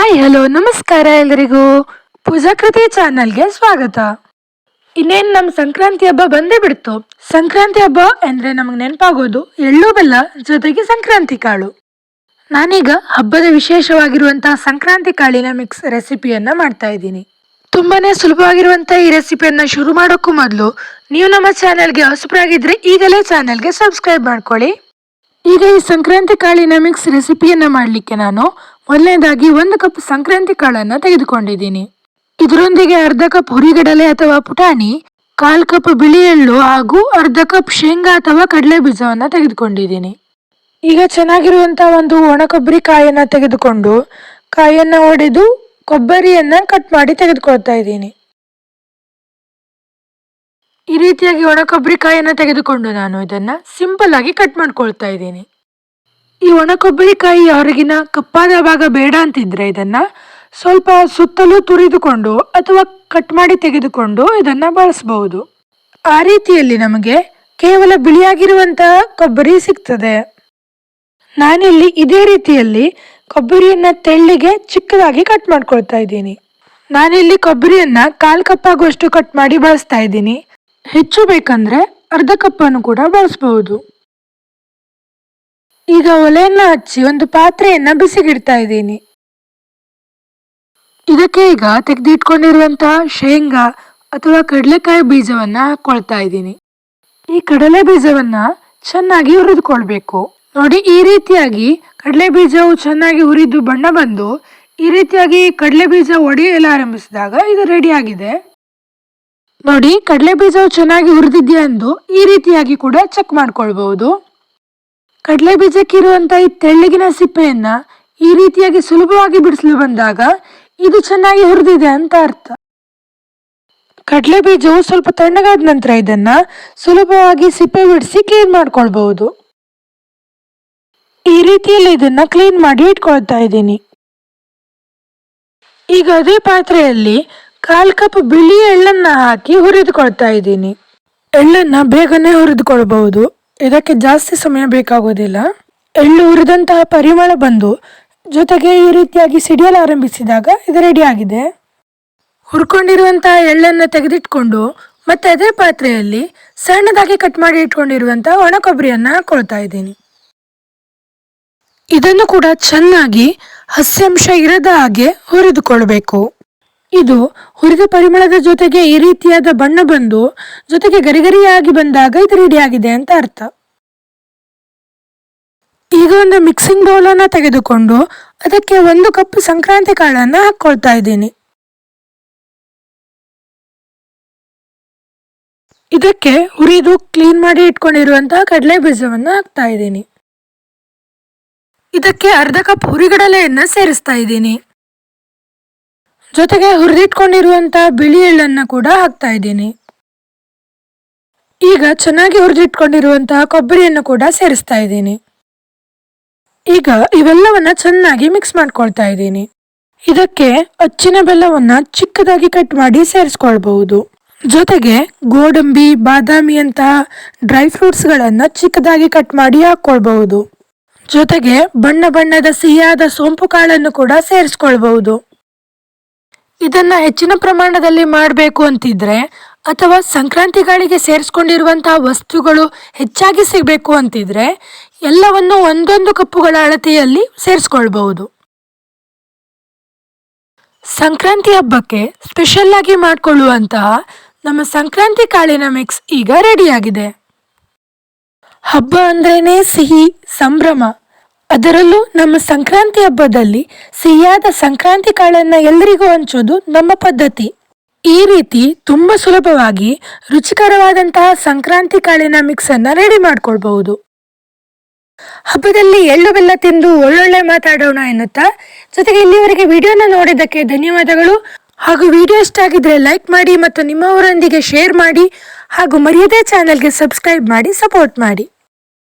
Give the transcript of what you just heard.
Hi hello ನಮಸ್ಕಾರ ಎಲ್ಲರಿಗೂ. ಪೂಜಾಕೃತಿ ಚಾನಲ್ಗೆ ಸ್ವಾಗತ. ಇನ್ನೇನು ನಮ್ಮ ಸಂಕ್ರಾಂತಿ ಹಬ್ಬ ಬಂದೇ ಬಿಡ್ತು. ಸಂಕ್ರಾಂತಿ ಹಬ್ಬ ಅಂದ್ರೆ ನಮಗೆ ನೆನಪಾಗೋದು ಎಳ್ಳು ಬೆಲ್ಲ ಜೊತೆಗೆ ಸಂಕ್ರಾಂತಿ ಕಾಳು. ನಾನೀಗ ಹಬ್ಬದ ವಿಶೇಷವಾಗಿರುವಂತಹ ಸಂಕ್ರಾಂತಿ ಕಾಳಿನ ಮಿಕ್ಸ್ ರೆಸಿಪಿಯನ್ನ ಮಾಡ್ತಾ ಇದ್ದೀನಿ. ತುಂಬಾನೇ ಸುಲಭವಾಗಿರುವಂತಹ ಈ ರೆಸಿಪಿಯನ್ನ ಶುರು ಮಾಡೋಕ್ಕೂ ಮೊದಲು ನೀವು ನಮ್ಮ ಚಾನೆಲ್ಗೆ ಹೊಸಬರಾಗಿದ್ರೆ ಈಗಲೇ ಚಾನೆಲ್ಗೆ ಸಬ್ಸ್ಕ್ರೈಬ್ ಮಾಡ್ಕೊಳ್ಳಿ. ಈಗ ಈ ಸಂಕ್ರಾಂತಿ ಕಾಳಿನ ಮಿಕ್ಸ್ ರೆಸಿಪಿಯನ್ನ ಮಾಡಲಿಕ್ಕೆ ನಾನು ಮೊದಲನೇದಾಗಿ 1 ಕಪ್ ಸಂಕ್ರಾಂತಿ ಕಾಳನ್ನ ತೆಗೆದುಕೊಂಡಿದ್ದೀನಿ. ಇದರೊಂದಿಗೆ ಅರ್ಧ ಕಪ್ ಹುರಿಗಡಲೆ ಅಥವಾ ಪುಟಾಣಿ, 1/4 ಕಪ್ ಬಿಳಿ ಎಳ್ಳು ಹಾಗೂ ಅರ್ಧ ಕಪ್ ಶೇಂಗಾ ಅಥವಾ ಕಡಲೆ ಬೀಜವನ್ನ ತೆಗೆದುಕೊಂಡಿದ್ದೀನಿ. ಈಗ ಚೆನ್ನಾಗಿರುವಂತಹ ಒಂದು ಒಣ ಕೊಬ್ಬರಿ ಕಾಯನ್ನ ತೆಗೆದುಕೊಂಡು ಕಾಯನ್ನ ಒಡೆದು ಕೊಬ್ಬರಿಯನ್ನ ಕಟ್ ಮಾಡಿ ತೆಗೆದುಕೊಳ್ತಾ ಇದ್ದೀನಿ. ಈ ರೀತಿಯಾಗಿ ಒಣ ಕೊಬ್ಬರಿ ಕಾಯನ್ನ ತೆಗೆದುಕೊಂಡು ನಾನು ಇದನ್ನ ಸಿಂಪಲ್ ಆಗಿ ಕಟ್ ಮಾಡ್ಕೊಳ್ತಾ ಇದ್ದೀನಿ. ಈ ಒಣ ಕೊಬ್ಬರಿಕಾಯಿ ಹೊರಗಿನ ಕಪ್ಪಾದ ಭಾಗ ಬೇಡ ಅಂತಿದ್ರೆ ಇದನ್ನ ಸ್ವಲ್ಪ ಸುತ್ತಲೂ ತುರಿದುಕೊಂಡು ಅಥವಾ ಕಟ್ ಮಾಡಿ ತೆಗೆದುಕೊಂಡು ಇದನ್ನ ಬಳಸಬಹುದು. ಆ ರೀತಿಯಲ್ಲಿ ನಮಗೆ ಕೇವಲ ಬಿಳಿಯಾಗಿರುವಂತಹ ಕೊಬ್ಬರಿ ಸಿಗ್ತದೆ. ನಾನಿಲ್ಲಿ ಇದೇ ರೀತಿಯಲ್ಲಿ ಕೊಬ್ಬರಿಯನ್ನ ತೆಳ್ಳಿಗೆ ಚಿಕ್ಕದಾಗಿ ಕಟ್ ಮಾಡ್ಕೊಳ್ತಾ ಇದ್ದೀನಿ. ನಾನಿಲ್ಲಿ ಕೊಬ್ಬರಿಯನ್ನ 1/4 ಕಪ್ ಆಗುವಷ್ಟು ಕಟ್ ಮಾಡಿ ಬಳಸ್ತಾ ಇದ್ದೀನಿ. ಹೆಚ್ಚು ಬೇಕಂದ್ರೆ ಅರ್ಧ ಕಪ್ಪನ್ನು ಕೂಡ ಬಳಸಬಹುದು. ಈಗ ಒಲೆಯನ್ನ ಹಚ್ಚಿ ಒಂದು ಪಾತ್ರೆಯನ್ನ ಬಿಸಿಗಿಡ್ತಾ ಇದ್ದೀನಿ. ಇದಕ್ಕೆ ಈಗ ತೆಗೆದಿಟ್ಕೊಂಡಿರುವಂತಹ ಶೇಂಗಾ ಅಥವಾ ಕಡಲೆಕಾಯಿ ಬೀಜವನ್ನ ಹಾಕೊಳ್ತಾ ಇದ್ದೀನಿ. ಈ ಕಡಲೆ ಬೀಜವನ್ನ ಚೆನ್ನಾಗಿ ಹುರಿದುಕೊಳ್ಬೇಕು. ನೋಡಿ, ಈ ರೀತಿಯಾಗಿ ಕಡಲೆ ಬೀಜವು ಚೆನ್ನಾಗಿ ಹುರಿದು ಬಣ್ಣ ಬಂದು ಈ ರೀತಿಯಾಗಿ ಕಡಲೆ ಬೀಜ ಒಡೆಯಲು ಆರಂಭಿಸಿದಾಗ ಇದು ರೆಡಿ ಆಗಿದೆ. ನೋಡಿ, ಕಡಲೆ ಬೀಜವು ಚೆನ್ನಾಗಿ ಹುರಿದಿದ್ಯಾ ಎಂದು ಈ ರೀತಿಯಾಗಿ ಕೂಡ ಚೆಕ್ ಮಾಡ್ಕೊಳ್ಬಹುದು. ಕಡಲೆ ಬೀಜಕ್ಕಿರುವಂತಹ ಈ ತೆಳ್ಳಗಿನ ಸಿಪ್ಪೆಯನ್ನ ಈ ರೀತಿಯಾಗಿ ಸುಲಭವಾಗಿ ಬಿಡಿಸಲು ಬಂದಾಗ ಇದು ಚೆನ್ನಾಗಿ ಹುರಿದಿದೆ ಅಂತ ಅರ್ಥ. ಕಡಲೆ ಬೀಜವು ಸ್ವಲ್ಪ ತಣ್ಣಗಾದ ನಂತರ ಇದನ್ನ ಸುಲಭವಾಗಿ ಸಿಪ್ಪೆ ಬಿಡಿಸಿ ಕ್ಲೀನ್ ಮಾಡ್ಕೊಳ್ಬಹುದು. ಈ ರೀತಿಯಲ್ಲಿ ಇದನ್ನ ಕ್ಲೀನ್ ಮಾಡಿ ಇಟ್ಕೊಳ್ತಾ ಇದ್ದೀನಿ. ಈಗ ಅದೇ ಪಾತ್ರೆಯಲ್ಲಿ 1/4 ಕಪ್ ಬಿಳಿ ಎಳ್ಳನ್ನ ಹಾಕಿ ಹುರಿದುಕೊಳ್ತಾ ಇದ್ದೀನಿ. ಎಳ್ಳನ್ನ ಬೇಗನೆ ಹುರಿದುಕೊಳ್ಬಹುದು, ಇದಕ್ಕೆ ಜಾಸ್ತಿ ಸಮಯ ಬೇಕಾಗೋದಿಲ್ಲ. ಎಳ್ಳು ಹುರಿದಂತಹ ಪರಿಮಳ ಬಂದು ಜೊತೆಗೆ ಈ ರೀತಿಯಾಗಿ ಸಿಡಿಯಲು ಆರಂಭಿಸಿದಾಗ ಇದು ರೆಡಿ ಆಗಿದೆ. ಹುರ್ಕೊಂಡಿರುವಂತಹ ಎಳ್ಳನ್ನು ತೆಗೆದಿಟ್ಕೊಂಡು ಮತ್ತೆ ಅದೇ ಪಾತ್ರೆಯಲ್ಲಿ ಸಣ್ಣದಾಗಿ ಕಟ್ ಮಾಡಿ ಇಟ್ಕೊಂಡಿರುವಂತಹ ಒಣ ಕೊಬ್ಬರಿಯನ್ನ ಹಾಕೊಳ್ತಾ ಇದ್ದೀನಿ. ಇದನ್ನು ಕೂಡ ಚೆನ್ನಾಗಿ ಹಸಿಂಶ ಇರದ ಹಾಗೆ ಹುರಿದುಕೊಳ್ಬೇಕು. ಇದು ಹುರಿದ ಪರಿಮಳದ ಜೊತೆಗೆ ಈ ರೀತಿಯಾದ ಬಣ್ಣ ಬಂದು ಜೊತೆಗೆ ಗರಿಗರಿಯಾಗಿ ಬಂದಾಗ ಇದು ರೆಡಿ ಆಗಿದೆ ಅಂತ ಅರ್ಥ. ಈಗ ಒಂದು ಮಿಕ್ಸಿಂಗ್ ಬೌಲ್ ಅನ್ನ ತೆಗೆದುಕೊಂಡು ಅದಕ್ಕೆ 1 ಕಪ್ ಸಂಕ್ರಾಂತಿ ಕಾಳನ್ನ ಹಾಕೊಳ್ತಾ ಇದ್ದೀನಿ. ಇದಕ್ಕೆ ಹುರಿದು ಕ್ಲೀನ್ ಮಾಡಿ ಇಟ್ಕೊಂಡಿರುವಂತಹ ಕಡಲೆ ಬೀಜವನ್ನ ಹಾಕ್ತಾ ಇದ್ದೀನಿ. ಇದಕ್ಕೆ ಅರ್ಧ ಕಪ್ ಹುರಿಗಡಲೆಯನ್ನ ಸೇರಿಸ್ತಾ ಇದ್ದೀನಿ. ಜೊತೆಗೆ ಹುರಿದಿಟ್ಕೊಂಡಿರುವಂತಹ ಬಿಳಿ ಎಳ್ಳನ್ನ ಕೂಡ ಹಾಕ್ತಾ ಇದ್ದೀನಿ. ಈಗ ಚೆನ್ನಾಗಿ ಹುರಿದಿಟ್ಕೊಂಡಿರುವಂತಹ ಕೊಬ್ಬರಿಯನ್ನು ಕೂಡ ಸೇರಿಸ್ತಾ ಇದ್ದೀನಿ. ಈಗ ಇವೆಲ್ಲವನ್ನ ಚೆನ್ನಾಗಿ ಮಿಕ್ಸ್ ಮಾಡ್ಕೊಳ್ತಾ ಇದ್ದೀನಿ. ಇದಕ್ಕೆ ಅಚ್ಚಿನ ಬೆಲ್ಲವನ್ನ ಚಿಕ್ಕದಾಗಿ ಕಟ್ ಮಾಡಿ ಸೇರಿಸ್ಕೊಳ್ಬಹುದು. ಜೊತೆಗೆ ಗೋಡಂಬಿ, ಬಾದಾಮಿ ಅಂತಹ ಡ್ರೈ ಫ್ರೂಟ್ಸ್ ಗಳನ್ನ ಚಿಕ್ಕದಾಗಿ ಕಟ್ ಮಾಡಿ ಹಾಕೊಳ್ಬಹುದು. ಜೊತೆಗೆ ಬಣ್ಣ ಬಣ್ಣದ ಸಿಹಿಯಾದ ಸೋಂಪು ಕಾಳನ್ನು ಕೂಡ ಸೇರಿಸ್ಕೊಳ್ಬಹುದು. ಇದನ್ನ ಹೆಚ್ಚಿನ ಪ್ರಮಾಣದಲ್ಲಿ ಮಾಡಬೇಕು ಅಂತಿದ್ರೆ ಅಥವಾ ಸಂಕ್ರಾಂತಿ ಕಾಳಿಗೆ ಸೇರಿಸ್ಕೊಂಡಿರುವಂತಹ ವಸ್ತುಗಳು ಹೆಚ್ಚಾಗಿ ಸಿಗಬೇಕು ಅಂತಿದ್ರೆ ಎಲ್ಲವನ್ನು 1 ಕಪ್ಪುಗಳ ಅಳತೆಯಲ್ಲಿ ಸೇರಿಸ್ಕೊಳ್ಬಹುದು. ಸಂಕ್ರಾಂತಿ ಹಬ್ಬಕ್ಕೆ ಸ್ಪೆಷಲ್ ಆಗಿ ಮಾಡಿಕೊಳ್ಳುವಂತಹ ನಮ್ಮ ಸಂಕ್ರಾಂತಿ ಕಾಳಿನ ಮಿಕ್ಸ್ ಈಗ ರೆಡಿಯಾಗಿದೆ. ಹಬ್ಬ ಅಂದ್ರೇನೆ ಸಿಹಿ, ಸಂಭ್ರಮ. ಅದರಲ್ಲೂ ನಮ್ಮ ಸಂಕ್ರಾಂತಿ ಹಬ್ಬದಲ್ಲಿ ಸಿಹಿಯಾದ ಸಂಕ್ರಾಂತಿ ಕಾಳನ್ನ ಎಲ್ಲರಿಗೂ ಹಂಚೋದು ನಮ್ಮ ಪದ್ಧತಿ. ಈ ರೀತಿ ತುಂಬಾ ಸುಲಭವಾಗಿ ರುಚಿಕರವಾದಂತಹ ಸಂಕ್ರಾಂತಿ ಕಾಳಿನ ಮಿಕ್ಸ್ ಅನ್ನ ರೆಡಿ ಮಾಡ್ಕೊಳ್ಬಹುದು. ಹಬ್ಬದಲ್ಲಿ ಎಳ್ಳು ಬೆಲ್ಲ ತಿಂದು ಒಳ್ಳೊಳ್ಳೆ ಮಾತಾಡೋಣ ಎನ್ನುತ್ತಾ ಜೊತೆಗೆ ಇಲ್ಲಿವರೆಗೆ ವಿಡಿಯೋನ ನೋಡಿದ್ದಕ್ಕೆ ಧನ್ಯವಾದಗಳು. ಹಾಗೂ ವಿಡಿಯೋ ಇಷ್ಟ ಆಗಿದ್ರೆ ಲೈಕ್ ಮಾಡಿ ಮತ್ತು ನಿಮ್ಮವರೊಂದಿಗೆ ಶೇರ್ ಮಾಡಿ ಹಾಗೂ ಮರೆಯದೇ ಚಾನೆಲ್ಗೆ ಸಬ್ಸ್ಕ್ರೈಬ್ ಮಾಡಿ ಸಪೋರ್ಟ್ ಮಾಡಿ.